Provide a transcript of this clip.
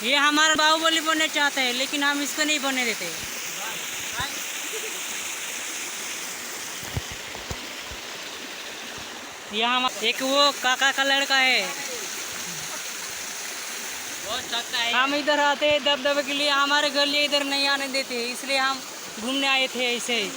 ये हमारा बाहुबली बनने चाहते हैं, लेकिन हम इसको नहीं बनने देते। ये हम एक वो काका का लड़का है, हम इधर आते हैं दबदबे के लिए, हमारे गली इधर नहीं आने देते, इसलिए हम घूमने आए थे ऐसे ही।